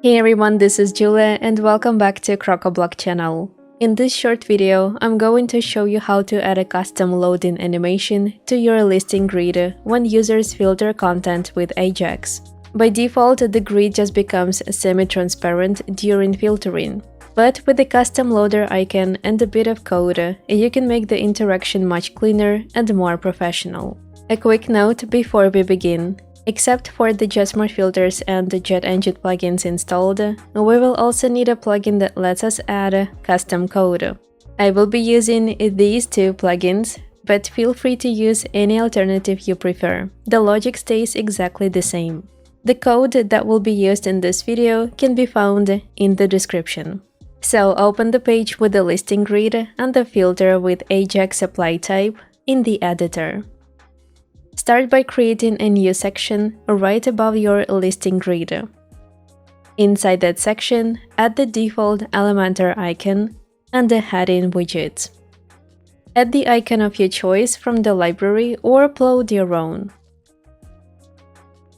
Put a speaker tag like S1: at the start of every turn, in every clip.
S1: Hey everyone, this is Julia and welcome back to Crocoblock channel. In this short video, I'm going to show you how to add a custom loading animation to your listing grid when users filter content with AJAX. By default, the grid just becomes semi-transparent during filtering. But with the custom loader icon and a bit of code, you can make the interaction much cleaner and more professional. A quick note before we begin. Except for the JetSmartFilters and the JetEngine plugins installed, we will also need a plugin that lets us add custom code. I will be using these two plugins, but feel free to use any alternative you prefer. The logic stays exactly the same. The code that will be used in this video can be found in the description. So open the page with the listing grid and the filter with AJAX apply type in the editor. Start by creating a new section right above your listing grid. Inside that section, add the default Elementor icon and the heading widget. Add the icon of your choice from the library or upload your own.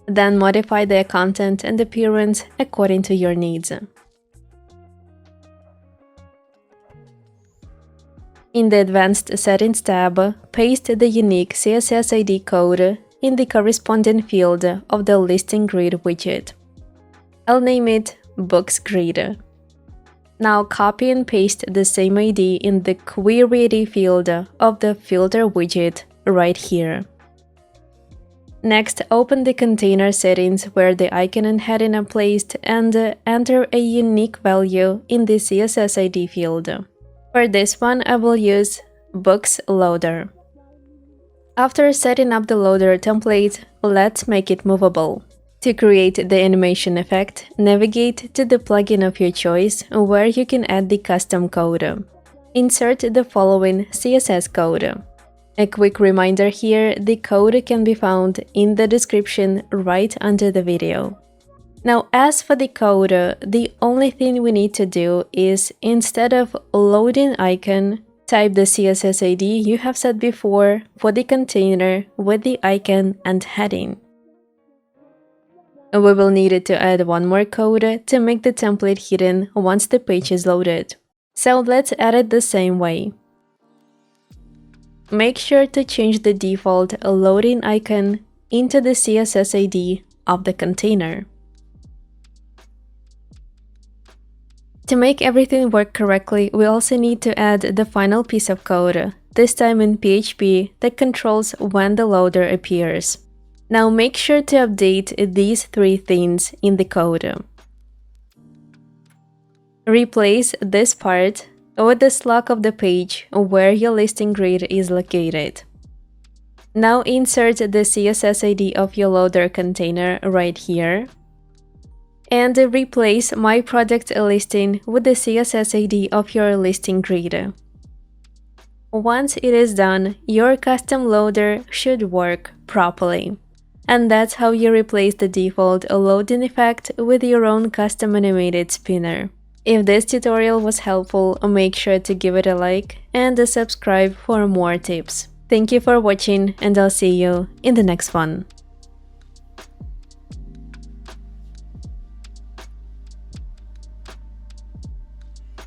S1: Then modify their content and appearance according to your needs. In the Advanced Settings tab, paste the unique CSS ID code in the corresponding field of the listing grid widget. I'll name it Books Grid. Now copy and paste the same ID in the Query ID field of the Filter widget right here. Next, open the container settings where the icon and heading are placed and enter a unique value in the CSS ID field. For this one, I will use Books Loader. After setting up the loader template, let's make it movable. To create the animation effect, navigate to the plugin of your choice where you can add the custom code. Insert the following CSS code. A quick reminder here, the code can be found in the description right under the video. Now, as for the code, the only thing we need to do is, instead of loading icon, type the CSS ID you have set before for the container with the icon and heading. We will need to add one more code to make the template hidden once the page is loaded. So let's add it the same way. Make sure to change the default loading icon into the CSS ID of the container. To make everything work correctly, we also need to add the final piece of code, this time in PHP, that controls when the loader appears. Now make sure to update these three things in the code. Replace this part with the slug of the page where your listing grid is located. Now insert the CSS ID of your loader container right here. And replace My Product Listing with the CSS ID of your listing grid. Once it is done, your custom loader should work properly. And that's how you replace the default loading effect with your own custom animated spinner. If this tutorial was helpful, make sure to give it a like and subscribe for more tips. Thank you for watching, and I'll see you in the next one.